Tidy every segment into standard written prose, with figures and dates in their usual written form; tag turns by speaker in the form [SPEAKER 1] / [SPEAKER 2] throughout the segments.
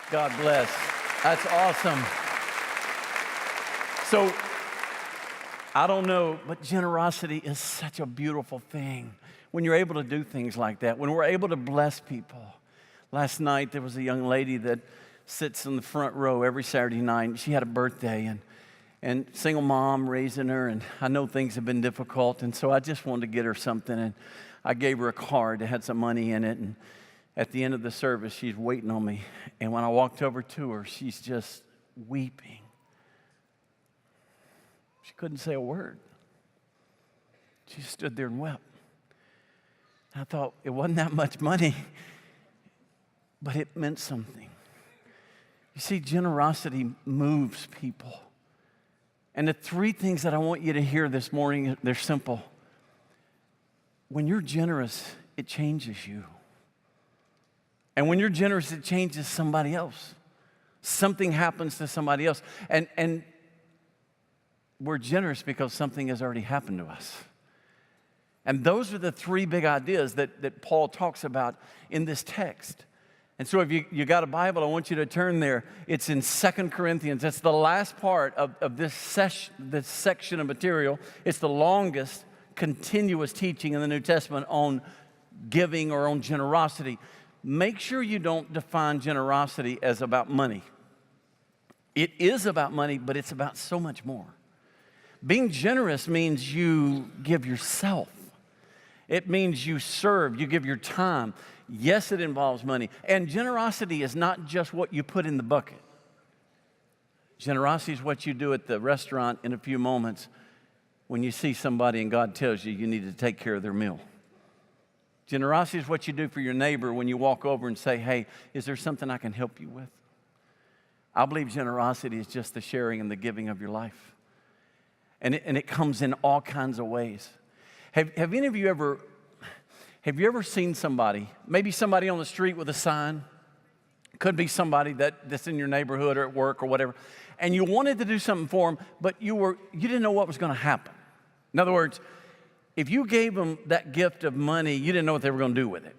[SPEAKER 1] God bless. That's awesome. So, I don't know, but generosity is such a beautiful thing. When you're able to do things like that, when we're able to bless people. Last night, there was a young lady that sits in the front row every Saturday night. She had a birthday, and single mom raising her, and I know things have been difficult, and so I just wanted to get her something, and I gave her a card that had some money in it, and at the end of the service, she's waiting on me, and when I walked over to her, she's just weeping. She couldn't say a word. She stood there and wept. I thought it wasn't that much money, but it meant something. You see, generosity moves people. And the three things that I want you to hear this morning, they're simple. When you're generous, it changes you. And when you're generous, it changes somebody else. Something happens to somebody else. And we're generous because something has already happened to us. And those are the three big ideas that Paul talks about in this text. And so if you got a Bible, I want you to turn there. It's in 2 Corinthians. That's the last part of this section of material. It's the longest continuous teaching in the New Testament on giving or on generosity. Make sure you don't define generosity as about money. It is about money, but it's about so much more. Being generous means you give yourself. It means you serve, you give your time. Yes, it involves money. And generosity is not just what you put in the bucket. Generosity is what you do at the restaurant in a few moments when you see somebody and God tells you you need to take care of their meal. Generosity is what you do for your neighbor when you walk over and say, hey, is there something I can help you with? I believe generosity is just the sharing and the giving of your life. And it comes in all kinds of ways. Have any of you ever seen somebody, maybe somebody on the street with a sign, could be somebody that's in your neighborhood or at work or whatever, and you wanted to do something for them, but you didn't know what was going to happen. In other words, if you gave them that gift of money, you didn't know what they were going to do with it.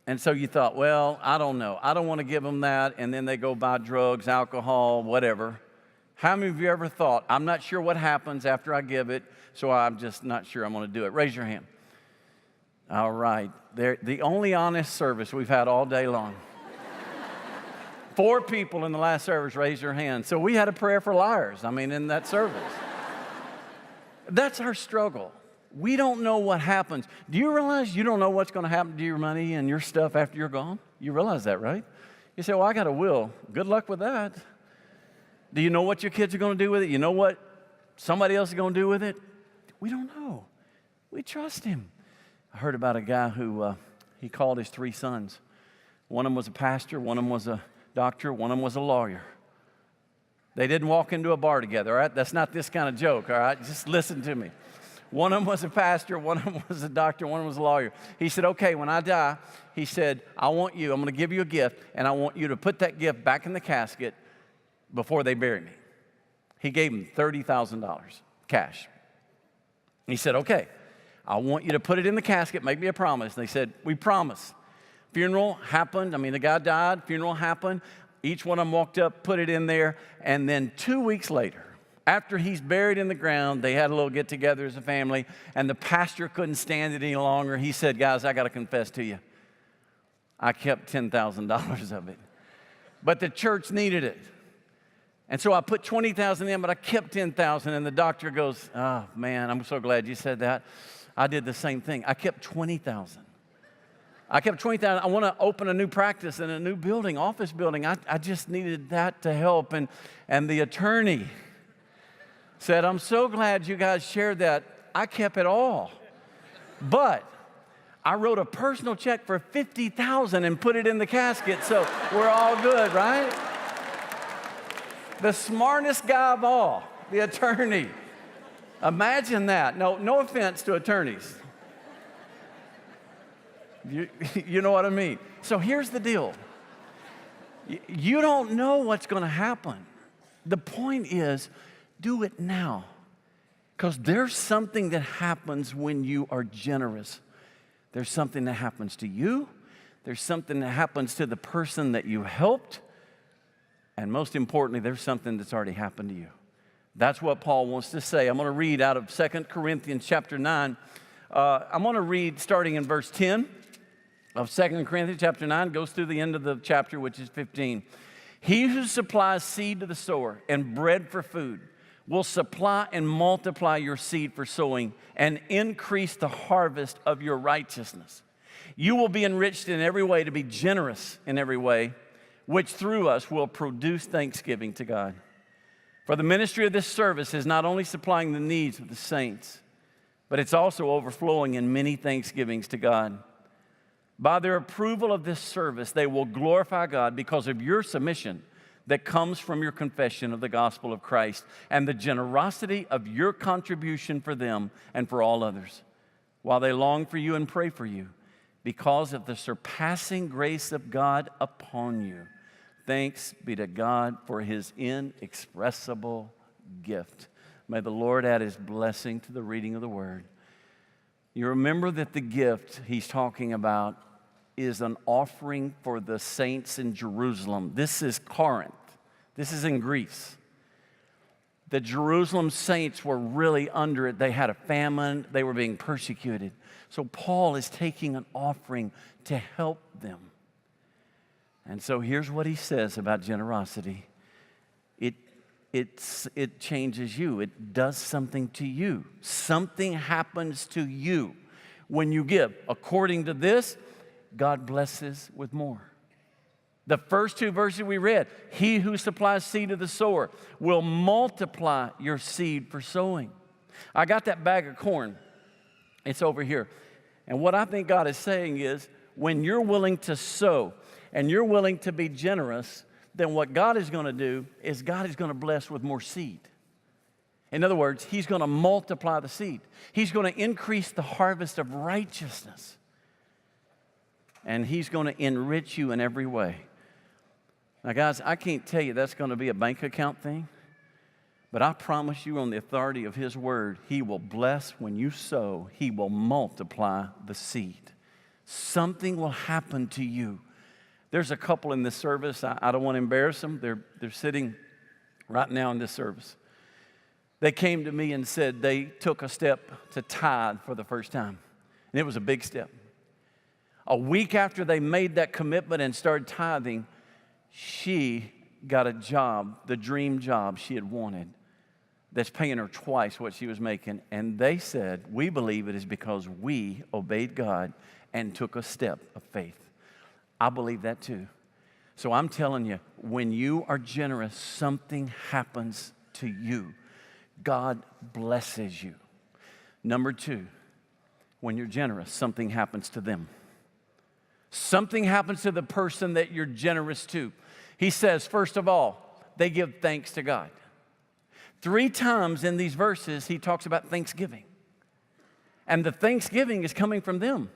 [SPEAKER 1] And so you thought, well, I don't know. I don't want to give them that, and then they go buy drugs, alcohol, whatever. How many of you ever thought, I'm not sure what happens after I give it, so I'm just not sure I'm going to do it? Raise your hand. All right. They're the only honest service we've had all day long. 4 people in the last service raised their hand. So we had a prayer for liars, in that service. That's our struggle. We don't know what happens. Do you realize you don't know what's going to happen to your money and your stuff after you're gone? You realize that, right? You say, well, I got a will. Good luck with that. Do you know what your kids are going to do with it? You know what somebody else is going to do with it? We don't know. We trust him. I heard about a guy who he called his 3 sons. One of them was a pastor, one of them was a doctor, one of them was a lawyer. They didn't walk into a bar together, all right? That's not this kind of joke, all right? Just listen to me. One of them was a pastor, one of them was a doctor, one of them was a lawyer. He said, okay, when I die, he said, I'm going to give you a gift, and I want you to put that gift back in the casket before they bury me. He gave him $30,000 cash. He said, okay, I want you to put it in the casket, make me a promise. And they said, we promise. Funeral happened. The guy died. Funeral happened. Each one of them walked up, put it in there. And then 2 weeks later, after he's buried in the ground, they had a little get-together as a family, and the pastor couldn't stand it any longer. He said, guys, I got to confess to you. I kept $10,000 of it. But the church needed it. And so I put $20,000 in, but I kept $10,000. And the doctor goes, oh, man, I'm so glad you said that. I did the same thing. I kept $20,000. I want to open a new practice in a new building, office building. I just needed that to help. And the attorney said, I'm so glad you guys shared that. I kept it all. But I wrote a personal check for $50,000 and put it in the casket, so we're all good, right? The smartest guy of all, the attorney. Imagine that. No offense to attorneys. You know what I mean? So here's the deal. You don't know what's going to happen. The point is, do it now. Because there's something that happens when you are generous. There's something that happens to you. There's something that happens to the person that you helped. And most importantly, there's something that's already happened to you. That's what Paul wants to say. I'm going to read out of 2 Corinthians chapter 9. I'm going to read starting in verse 10 of 2 Corinthians chapter 9. Goes through the end of the chapter, which is 15. He who supplies seed to the sower and bread for food will supply and multiply your seed for sowing and increase the harvest of your righteousness. You will be enriched in every way to be generous in every way, which through us will produce thanksgiving to God. For the ministry of this service is not only supplying the needs of the saints, but it's also overflowing in many thanksgivings to God. By their approval of this service, they will glorify God because of your submission that comes from your confession of the gospel of Christ and the generosity of your contribution for them and for all others, while they long for you and pray for you because of the surpassing grace of God upon you. Thanks be to God for his inexpressible gift. May the Lord add his blessing to the reading of the word. You remember that the gift he's talking about is an offering for the saints in Jerusalem. This is Corinth. This is in Greece. The Jerusalem saints were really under it. They had a famine. They were being persecuted. So Paul is taking an offering to help them. And so here's what he says about generosity. It changes you. It does something to you. Something happens to you when you give. According to this, God blesses with more. The first two verses we read, he who supplies seed to the sower will multiply your seed for sowing. I got that bag of corn. It's over here. And what I think God is saying is, when you're willing to sow and you're willing to be generous, then what God is going to do is God is going to bless with more seed. In other words, he's going to multiply the seed. He's going to increase the harvest of righteousness. And he's going to enrich you in every way. Now, guys, I can't tell you that's going to be a bank account thing, but I promise you on the authority of his word, he will bless when you sow. He will multiply the seed. Something will happen to you. There's a couple in this service. I don't want to embarrass them. They're sitting right now in this service. They came to me and said they took a step to tithe for the first time, and it was a big step. A week after they made that commitment and started tithing, she got a job, the dream job she had wanted, that's paying her twice what she was making. And they said, we believe it is because we obeyed God and took a step of faith. I believe that too. So I'm telling you, when you are generous, something happens to you. God blesses you. Number two, when you're generous, something happens to them. Something happens to the person that you're generous to. He says, first of all, they give thanks to God. 3 times in these verses, he talks about thanksgiving. And the thanksgiving is coming from them.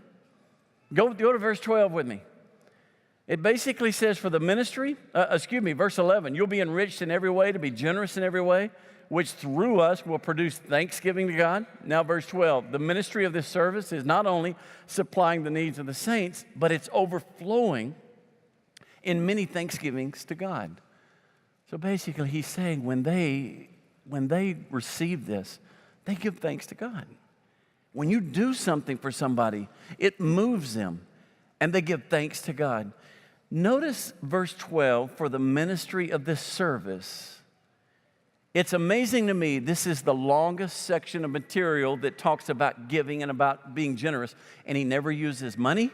[SPEAKER 1] Go to verse 12 with me. It basically says for the ministry, verse 11, you'll be enriched in every way to be generous in every way, which through us will produce thanksgiving to God. Now verse 12, the ministry of this service is not only supplying the needs of the saints, but it's overflowing in many thanksgivings to God. So basically he's saying when they receive this, they give thanks to God. When you do something for somebody, it moves them and they give thanks to God. Notice verse 12, for the ministry of this service. It's amazing to me, this is the longest section of material that talks about giving and about being generous. And he never uses money,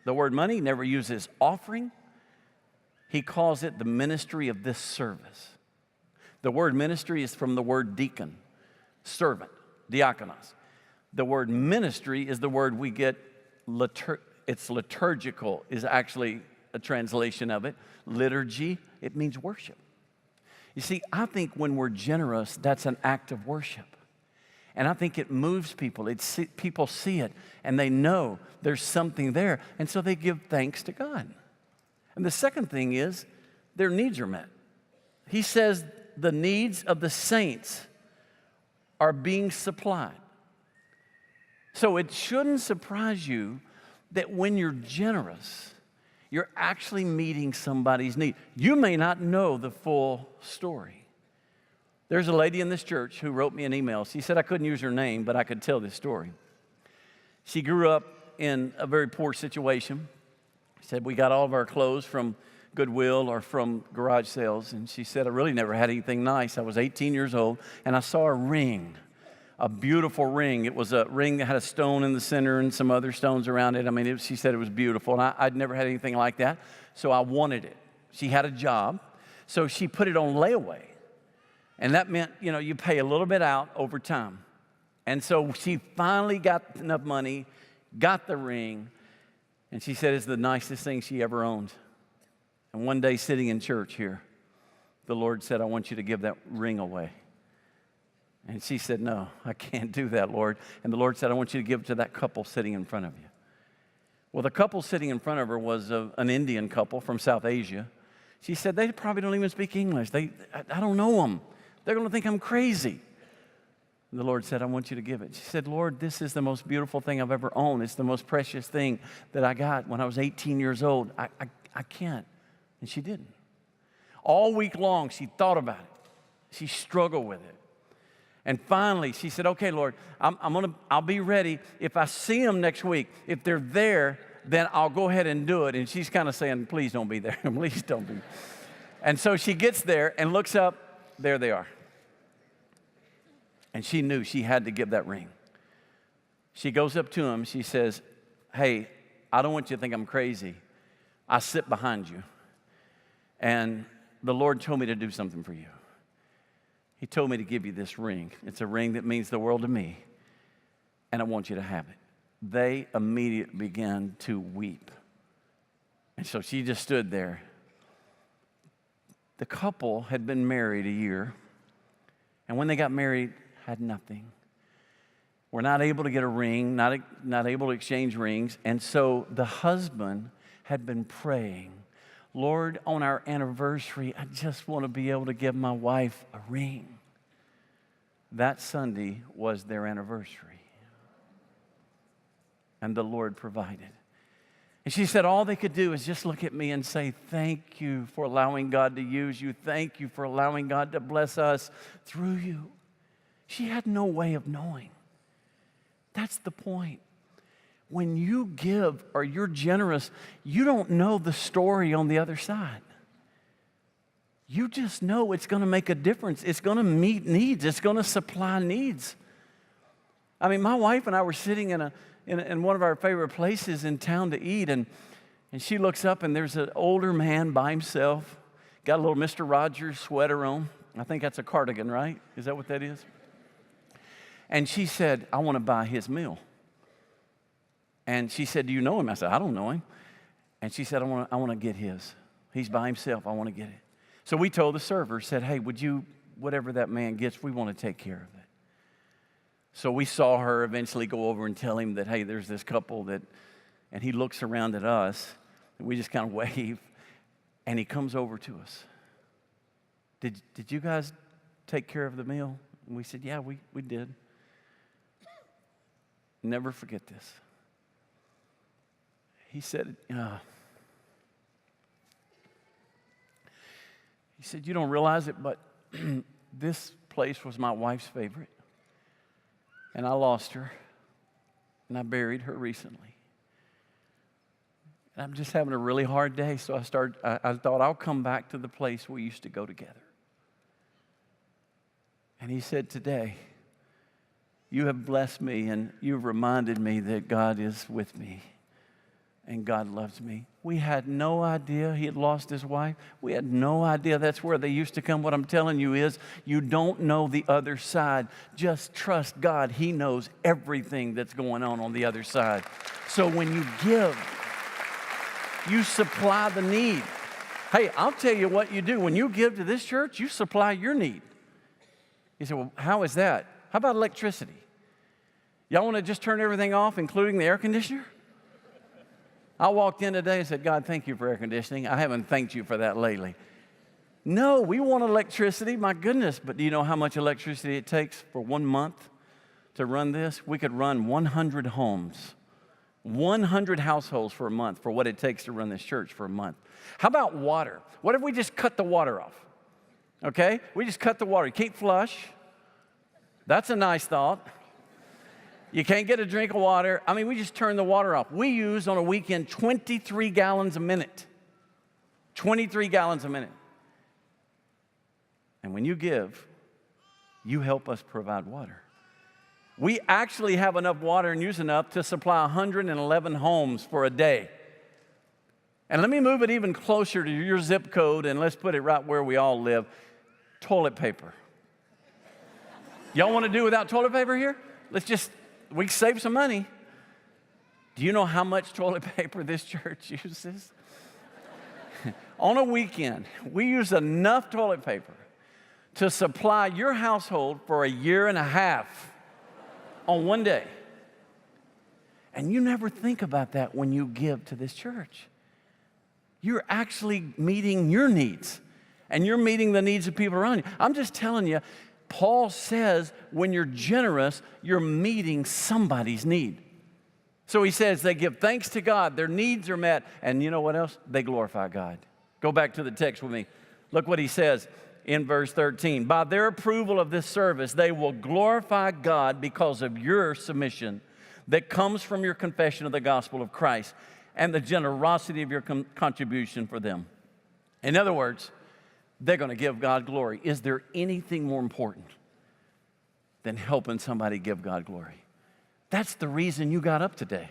[SPEAKER 1] the word money, never uses offering. He calls it the ministry of this service. The word ministry is from the word deacon, servant, diakonos. The word ministry is the word we get, it's liturgical, is actually a translation of it. Liturgy, it means worship. You see, I think when we're generous, that's an act of worship. And I think it moves people. People see it, and they know there's something there. And so they give thanks to God. And the second thing is their needs are met. He says the needs of the saints are being supplied. So it shouldn't surprise you that when you're generous, You're actually meeting somebody's need. You may not know the full story. There's a lady in this church who wrote me an email. She said I couldn't use her name, but I could tell this story. She grew up in a very poor situation. She said we got all of our clothes from Goodwill or from garage sales. And she said, I really never had anything nice. I was 18 years old, and I saw a ring, a beautiful ring. It was a ring that had a stone in the center and some other stones around it. I mean, she said it was beautiful, and I'd never had anything like that, so I wanted it. She had a job, so she put it on layaway. And that meant, you pay a little bit out over time. And so she finally got enough money, got the ring, and she said it's the nicest thing she ever owned. And one day, sitting in church here, the Lord said, I want you to give that ring away. And she said, no, I can't do that, Lord. And the Lord said, I want you to give it to that couple sitting in front of you. Well, the couple sitting in front of her was an Indian couple from South Asia. She said, they probably don't even speak English. I don't know them. They're going to think I'm crazy. And the Lord said, I want you to give it. She said, Lord, this is the most beautiful thing I've ever owned. It's the most precious thing that I got when I was 18 years old. I can't. And she didn't. All week long, she thought about it. She struggled with it. And finally, she said, okay, Lord, I'll be ready. If I see them next week, if they're there, then I'll go ahead and do it. And she's kind of saying, please don't be there. Please don't be. And so she gets there and looks up. There they are. And she knew she had to give that ring. She goes up to him. She says, hey, I don't want you to think I'm crazy. I sit behind you. And the Lord told me to do something for you. He told me to give you this ring. It's a ring that means the world to me. And I want you to have it. They immediately began to weep. And so she just stood there. The couple had been married a year, and when they got married, had nothing. Were not able to get a ring, not able to exchange rings, and so the husband had been praying, Lord, on our anniversary, I just want to be able to give my wife a ring. That Sunday was their anniversary, and the Lord provided. And she said all they could do is just look at me and say, thank you for allowing God to use you. Thank you for allowing God to bless us through you. She had no way of knowing. That's the point. When you give or you're generous, you don't know the story on the other side. You just know it's going to make a difference. It's going to meet needs. It's going to supply needs. I mean, my wife and I were sitting in one of our favorite places in town to eat, and she looks up, and there's an older man by himself, got a little Mr. Rogers sweater on. I think that's a cardigan, right? Is that what that is? And she said, I want to buy his meal. And she said, do you know him? I said, I don't know him. And she said, I want to get his. He's by himself. I want to get it. So we told the server, said, hey, would you, whatever that man gets, we want to take care of it. So we saw her eventually go over and tell him that, hey, there's this couple that, and he looks around at us, and we just kind of wave, and he comes over to us. Did you guys take care of the meal? And we said, yeah, we did. Never forget this. He said, you don't realize it, but this place was my wife's favorite. And I lost her, and I buried her recently. And I'm just having a really hard day, so I thought I'll come back to the place we used to go together. And he said, today, you have blessed me, and you've reminded me that God is with me, and God loves me. We had no idea he had lost his wife. We had no idea that's where they used to come. What I'm telling you is, you don't know the other side. Just trust God. He knows everything that's going on the other side. So when you give, you supply the need. Hey, I'll tell you what you do. When you give to this church, you supply your need. You say, well, how is that? How about electricity? Y'all want to just turn everything off, including the air conditioner? I walked in today and said, God, thank you for air conditioning. I haven't thanked you for that lately. No, we want electricity, my goodness. But do you know how much electricity it takes for 1 month to run this? We could run 100 homes 100 households for a month for what it takes to run this church for a month. How about water? What if we just cut the water off? Okay? We just cut the water. You can't flush. That's a nice thought. You can't get a drink of water. I mean, we just turn the water off. We use on a weekend 23 gallons a minute. 23 gallons a minute. And when you give, you help us provide water. We actually have enough water and use enough to supply 111 homes for a day. And let me move it even closer to your zip code, and let's put it right where we all live. Toilet paper. Y'all want to do without toilet paper here? We can save some money. Do you know how much toilet paper this church uses? On a weekend, we use enough toilet paper to supply your household for a year and a half on one day. And you never think about that when you give to this church. You're actually meeting your needs, and you're meeting the needs of people around you. I'm just telling you, Paul says when you're generous, you're meeting somebody's need. So he says they give thanks to God, their needs are met, and you know what else? They glorify God. Go back to the text with me. Look what he says in verse 13. By their approval of this service, they will glorify God because of your submission that comes from your confession of the gospel of Christ and the generosity of your contribution for them. In other words, they're going to give God glory. Is there anything more important than helping somebody give God glory? That's the reason you got up today.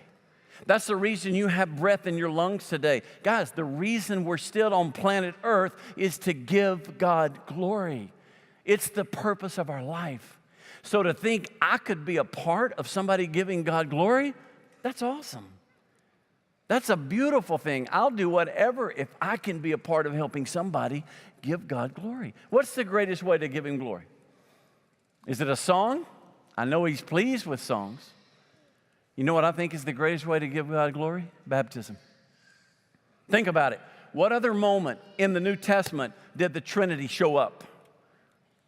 [SPEAKER 1] That's the reason you have breath in your lungs today. Guys, the reason we're still on planet Earth is to give God glory. It's the purpose of our life. So to think I could be a part of somebody giving God glory, that's awesome. That's a beautiful thing. I'll do whatever if I can be a part of helping somebody give God glory. What's the greatest way to give Him glory? Is it a song? I know He's pleased with songs. You know what I think is the greatest way to give God glory? Baptism. Think about it. What other moment in the New Testament did the Trinity show up?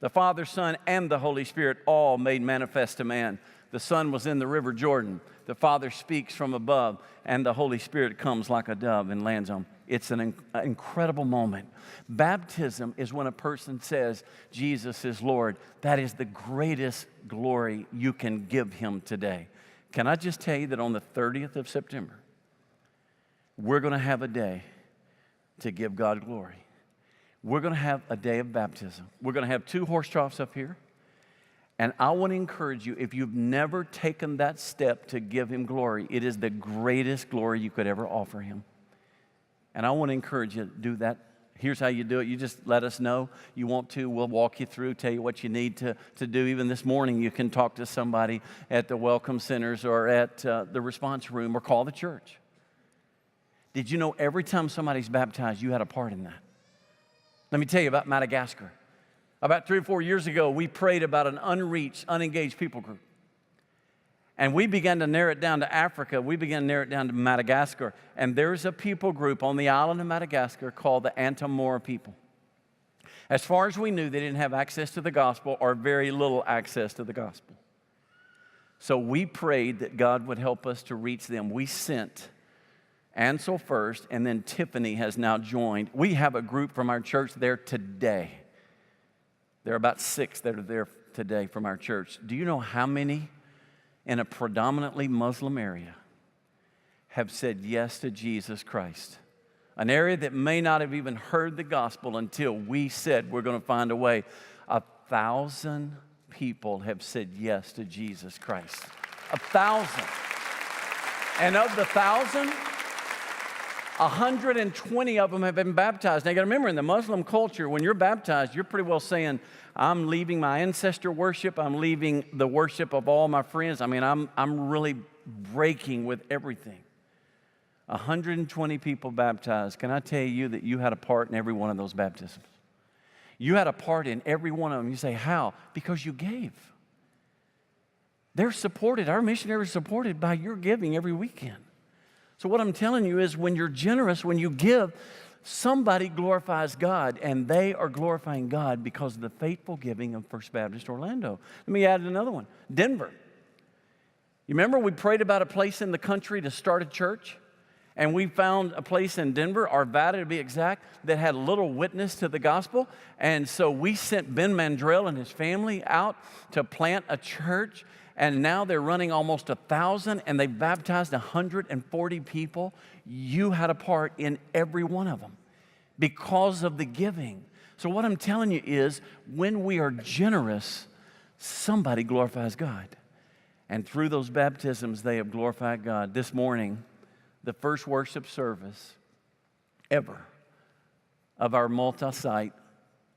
[SPEAKER 1] The Father, Son, and the Holy Spirit all made manifest to man. The Son was in the river Jordan. The Father speaks from above, and the Holy Spirit comes like a dove and lands on him. It's an incredible moment. Baptism is when a person says, Jesus is Lord. That is the greatest glory you can give Him today. Can I just tell you that on the 30th of September, we're going to have a day to give God glory. We're going to have a day of baptism. We're going to have 2 horse troughs up here. And I want to encourage you, if you've never taken that step to give Him glory, it is the greatest glory you could ever offer Him. And I want to encourage you to do that. Here's how you do it. You just let us know you want to. We'll walk you through, tell you what you need to do. Even this morning, you can talk to somebody at the welcome centers or at the response room or call the church. Did you know every time somebody's baptized, you had a part in that? Let me tell you about Madagascar. About 3 or 4 years ago, we prayed about an unreached, unengaged people group. And we began to narrow it down to Africa. We began to narrow it down to Madagascar. And there's a people group on the island of Madagascar called the Antamora people. As far as we knew, they didn't have access to the gospel or very little access to the gospel. So we prayed that God would help us to reach them. We sent Ansel first, and then Tiffany has now joined. We have a group from our church there today. There are about 6 that are there today from our church. Do you know how many in a predominantly Muslim area have said yes to Jesus Christ? An area that may not have even heard the gospel until we said we're going to find a way. 1,000 people have said yes to Jesus Christ. 1,000. And of the 1,000, 120 of them have been baptized. Now, you got to remember, in the Muslim culture, when you're baptized, you're pretty well saying, I'm leaving my ancestor worship. I'm leaving the worship of all my friends. I mean, I'm really breaking with everything. 120 people baptized. Can I tell you that you had a part in every one of those baptisms? You had a part in every one of them. You say, how? Because you gave. They're supported. Our missionaries are supported by your giving every weekend. So what I'm telling you is when you're generous, when you give, somebody glorifies God, and they are glorifying God because of the faithful giving of First Baptist Orlando. Let me add another one. Denver. You remember we prayed about a place in the country to start a church? And we found a place in Denver, Arvada to be exact, that had little witness to the gospel. And so we sent Ben Mandrell and his family out to plant a church. And now they're running almost 1,000, and they've baptized 140 people. You had a part in every one of them because of the giving. So what I'm telling you is, when we are generous, somebody glorifies God. And through those baptisms, they have glorified God. This morning, the first worship service ever of our multi-site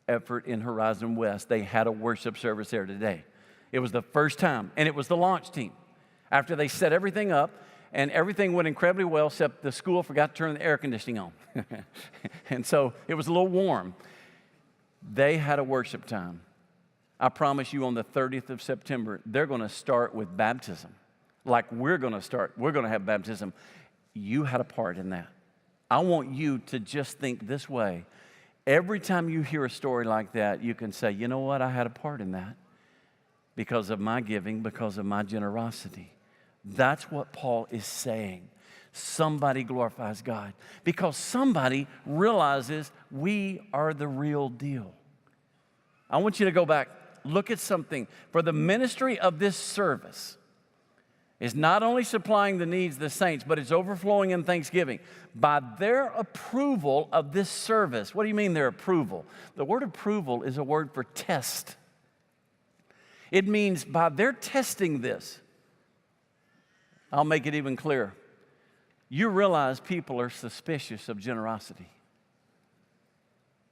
[SPEAKER 1] effort in Horizon West, they had a worship service there today. It was the first time, and it was the launch team. After they set everything up, and everything went incredibly well, except the school forgot to turn the air conditioning on. And so it was a little warm. They had a worship time. I promise you, on the 30th of September, they're going to start with baptism. Like we're going to start. We're going to have baptism. You had a part in that. I want you to just think this way. Every time you hear a story like that, you can say, you know what? I had a part in that because of my giving, because of my generosity. That's what Paul is saying. Somebody glorifies God because somebody realizes we are the real deal. I want you to go back, look at something. For the ministry of this service is not only supplying the needs of the saints, but it's overflowing in thanksgiving. By their approval of this service, what do you mean their approval? The word approval is a word for test. It means by their testing this, I'll make it even clearer. You realize people are suspicious of generosity.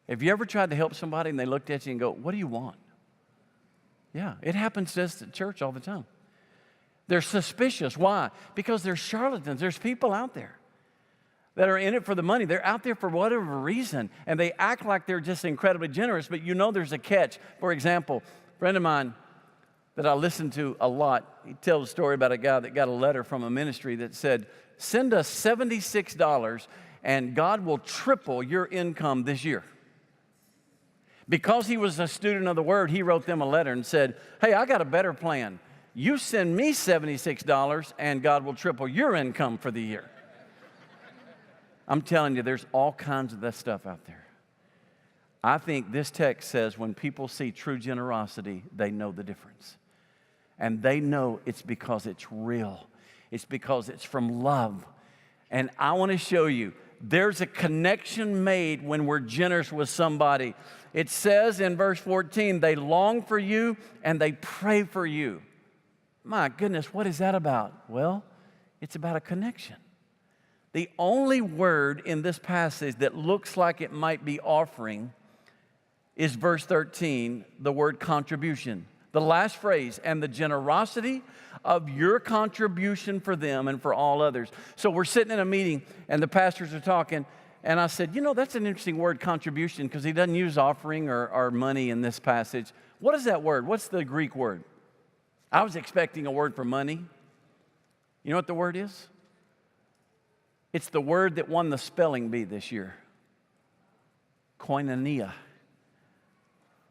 [SPEAKER 1] Have you ever tried to help somebody and they looked at you and go, what do you want? Yeah, it happens to us at church all the time. They're suspicious. Why? Because there's charlatans. There's people out there that are in it for the money. They're out there for whatever reason, and they act like they're just incredibly generous, but you know there's a catch. For example, a friend of mine that I listen to a lot, he tells a story about a guy that got a letter from a ministry that said, send us $76 and God will triple your income this year. Because he was a student of the Word, he wrote them a letter and said, hey, I got a better plan. You send me $76 and God will triple your income for the year. I'm telling you, there's all kinds of that stuff out there. I think this text says when people see true generosity, they know the difference. And they know it's because it's real. It's because it's from love. And I want to show you, there's a connection made when we're generous with somebody. It says in verse 14, they long for you and they pray for you. My goodness, what is that about? Well, it's about a connection. The only word in this passage that looks like it might be offering is verse 13, the word contribution. The last phrase, and the generosity of your contribution for them and for all others. So we're sitting in a meeting and the pastors are talking, and I said, you know, that's an interesting word, contribution, because he doesn't use offering or money in this passage. What is that word? What's the Greek word? I was expecting a word for money. You know what the word is? It's the word that won the spelling bee this year. Koinonia.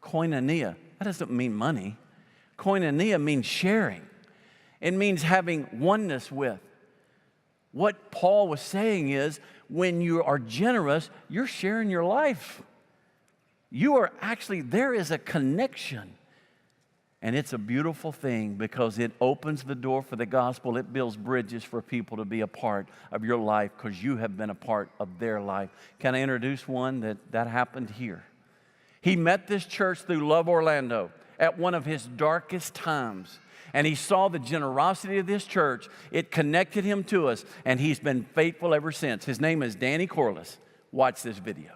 [SPEAKER 1] Koinonia. That doesn't mean money. Koinonia means sharing. It means having oneness with. What Paul was saying is, when you are generous, you're sharing your life. You are actually, there is a connection. And it's a beautiful thing because it opens the door for the gospel. It builds bridges for people to be a part of your life because you have been a part of their life. Can I introduce one that happened here? He met this church through Love Orlando at one of his darkest times. And he saw the generosity of this church. It connected him to us, and he's been faithful ever since. His name is Danny Corliss. Watch this video.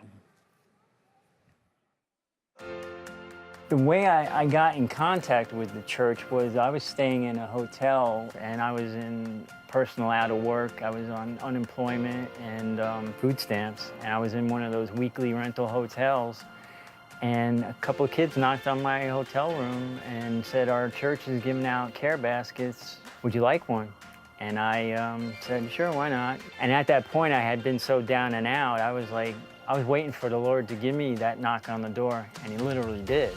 [SPEAKER 2] The way I got in contact with the church was I was staying in a hotel, and I was in personal out of work. I was on unemployment and food stamps, and I was in one of those weekly rental hotels. And a couple of kids knocked on my hotel room and said, our church is giving out care baskets. Would you like one? And I said, sure, why not? And at that point, I had been so down and out, I was waiting for the Lord to give me that knock on the door, and he literally did.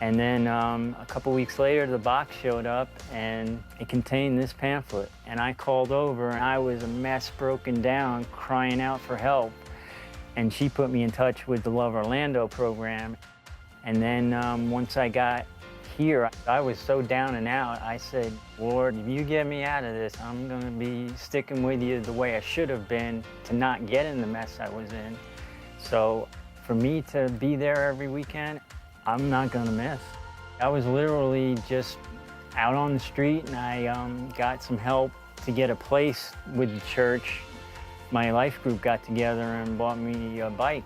[SPEAKER 2] And then a couple weeks later, the box showed up and it contained this pamphlet. And I called over and I was a mess, broken down, crying out for help. And she put me in touch with the Love Orlando program. And then once I got here, I was so down and out. I said, Lord, if you get me out of this, I'm going to be sticking with you the way I should have been to not get in the mess I was in. So for me to be there every weekend, I'm not gonna miss. I was literally just out on the street and I got some help to get a place with the church. My life group got together and bought me a bike.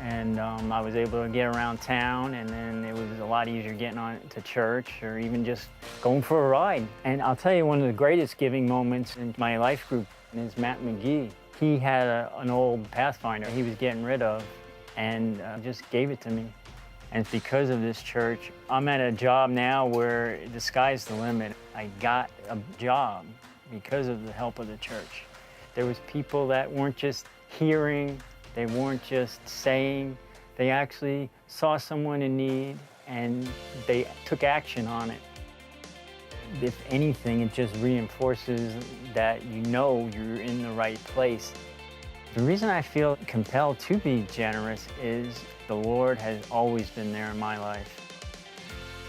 [SPEAKER 2] And I was able to get around town, and then it was a lot easier getting on to church or even just going for a ride. And I'll tell you, one of the greatest giving moments in my life group is Matt McGee. He had an old Pathfinder he was getting rid of and just gave it to me. And it's because of this church. I'm at a job now where the sky's the limit. I got a job because of the help of the church. There was people that weren't just hearing, they weren't just saying, they actually saw someone in need and they took action on it. If anything, it just reinforces that you know you're in the right place. The reason I feel compelled to be generous is the Lord has always been there in my life.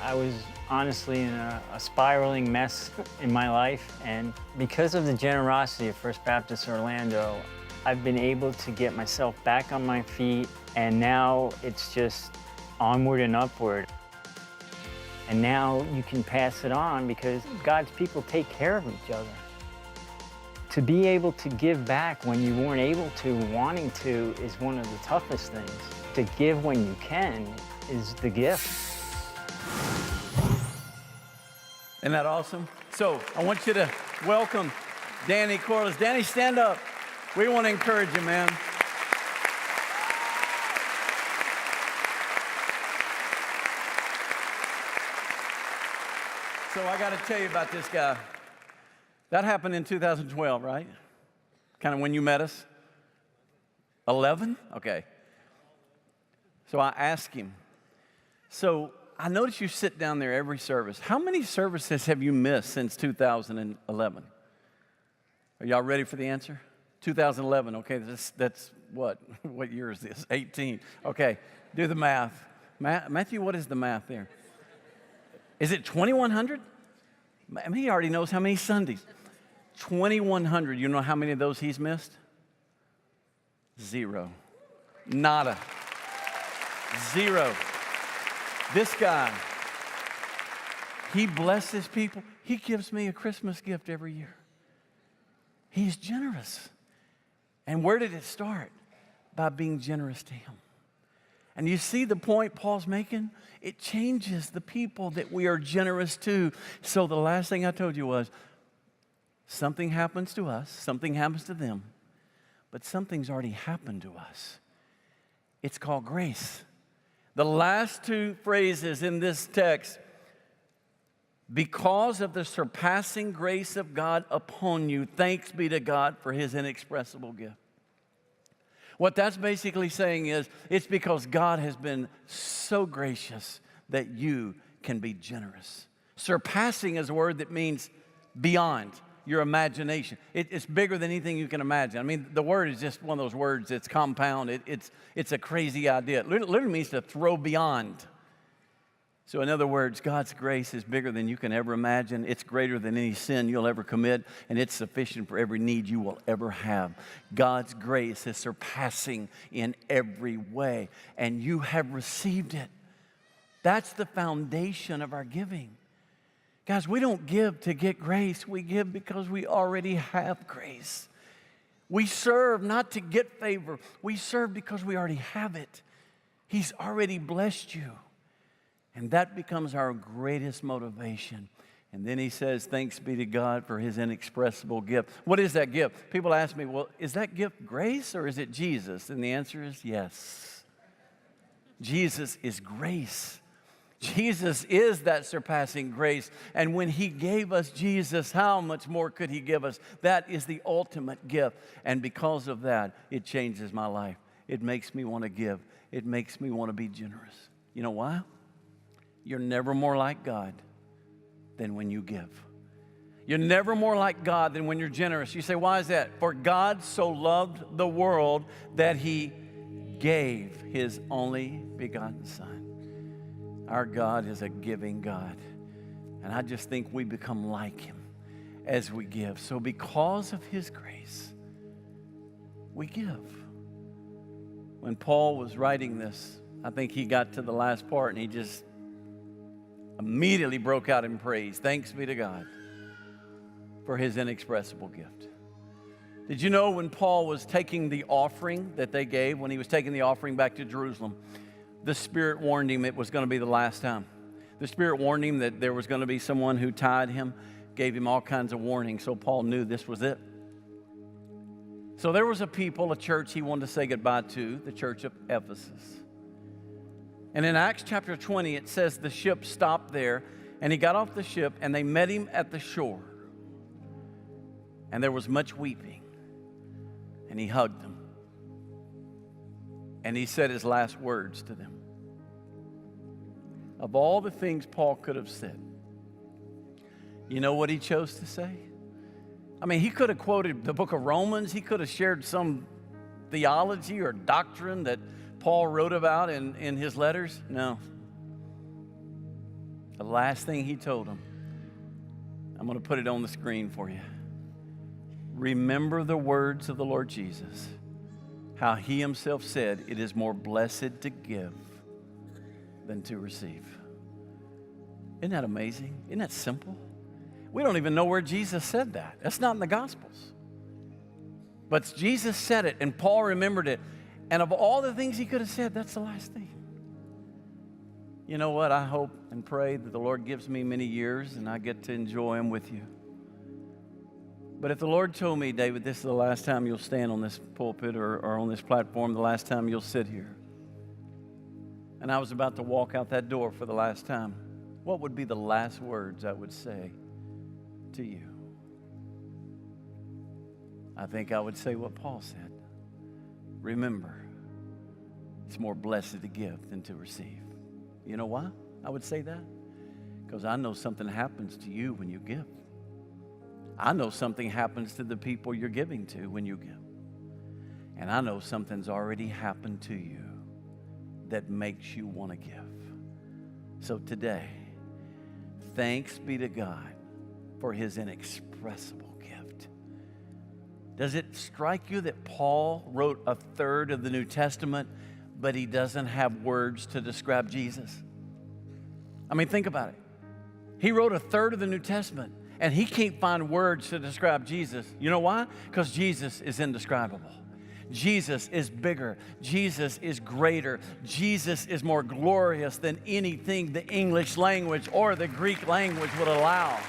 [SPEAKER 2] I was honestly in a spiraling mess in my life, and because of the generosity of First Baptist Orlando, I've been able to get myself back on my feet, and now it's just onward and upward. And now you can pass it on because God's people take care of each other. To be able to give back when you weren't able to, wanting to, is one of the toughest things. To give when you can is the gift.
[SPEAKER 1] Isn't that awesome? So I want you to welcome Danny Corliss. Danny, stand up. We want to encourage you, man. So I got to tell you about this guy. That happened in 2012, right? Kind of when you met us? 11? Okay. So I asked him, so I notice you sit down there every service. How many services have you missed since 2011? Are y'all ready for the answer? 2011, okay, that's what? What year is this? 18. Okay, do the math. Matthew, what is the math there? Is it 2,100? I mean, he already knows how many Sundays. 2,100. You know how many of those he's missed? 0. Nada. 0. This guy, he blesses people. He gives me a Christmas gift every year. He's generous. And where did it start? By being generous to him. And you see the point Paul's making? It changes the people that we are generous to. So the last thing I told you was, something happens to us, something happens to them, but something's already happened to us. It's called grace. The last two phrases in this text, because of the surpassing grace of God upon you, thanks be to God for his inexpressible gift. What that's basically saying is, it's because God has been so gracious that you can be generous. Surpassing is a word that means beyond your imagination. It's bigger than anything you can imagine. I mean, the word is just one of those words. It's compound. It's a crazy idea. It literally means to throw beyond. So in other words, God's grace is bigger than you can ever imagine. It's greater than any sin you'll ever commit, and it's sufficient for every need you will ever have. God's grace is surpassing in every way, and you have received it. That's the foundation of our giving. Guys, we don't give to get grace. We give because we already have grace. We serve not to get favor. We serve because we already have it. He's already blessed you. And that becomes our greatest motivation. And then he says, thanks be to God for his inexpressible gift. What is that gift? People ask me, well, is that gift grace or is it Jesus? And the answer is yes. Jesus is grace. Jesus is that surpassing grace. And when he gave us Jesus, how much more could he give us? That is the ultimate gift. And because of that, it changes my life. It makes me want to give. It makes me want to be generous. You know why? You're never more like God than when you give. You're never more like God than when you're generous. You say, why is that? For God so loved the world that He gave His only begotten Son. Our God is a giving God. And I just think we become like Him as we give. So because of His grace, we give. When Paul was writing this, I think he got to the last part and he just immediately broke out in praise. Thanks be to God for His inexpressible gift. Did you know when Paul was taking the offering that they gave, when he was taking the offering back to Jerusalem, the Spirit warned him it was going to be the last time. The Spirit warned him that there was going to be someone who tied him, gave him all kinds of warnings, so Paul knew this was it. So there was a people, a church he wanted to say goodbye to, the church of Ephesus. And in Acts chapter 20, it says the ship stopped there, and he got off the ship, and they met him at the shore. And there was much weeping, and he hugged them. And he said his last words to them. Of all the things Paul could have said, you know what he chose to say? I mean, he could have quoted the book of Romans. He could have shared some theology or doctrine that Paul wrote about in his letters. No. The last thing he told them, I'm going to put it on the screen for you. Remember the words of the Lord Jesus, how He Himself said, it is more blessed to give than to receive. Isn't that amazing? Isn't that simple? We don't even know where Jesus said that. That's not in the Gospels. But Jesus said it, and Paul remembered it. And of all the things he could have said, that's the last thing. You know what? I hope and pray that the Lord gives me many years and I get to enjoy them with you. But if the Lord told me, David, this is the last time you'll stand on this pulpit or on this platform, the last time you'll sit here, and I was about to walk out that door for the last time, what would be the last words I would say to you? I think I would say what Paul said. Remember, it's more blessed to give than to receive. You know why I would say that? Because I know something happens to you when you give. I know something happens to the people you're giving to when you give. And I know something's already happened to you that makes you want to give. So today, thanks be to God for His inexpressible gift. Does it strike you that Paul wrote a third of the New Testament, but he doesn't have words to describe Jesus? I mean, think about it. He wrote a third of the New Testament, and he can't find words to describe Jesus. You know why? Because Jesus is indescribable. Jesus is bigger. Jesus is greater. Jesus is more glorious than anything the English language or the Greek language would allow.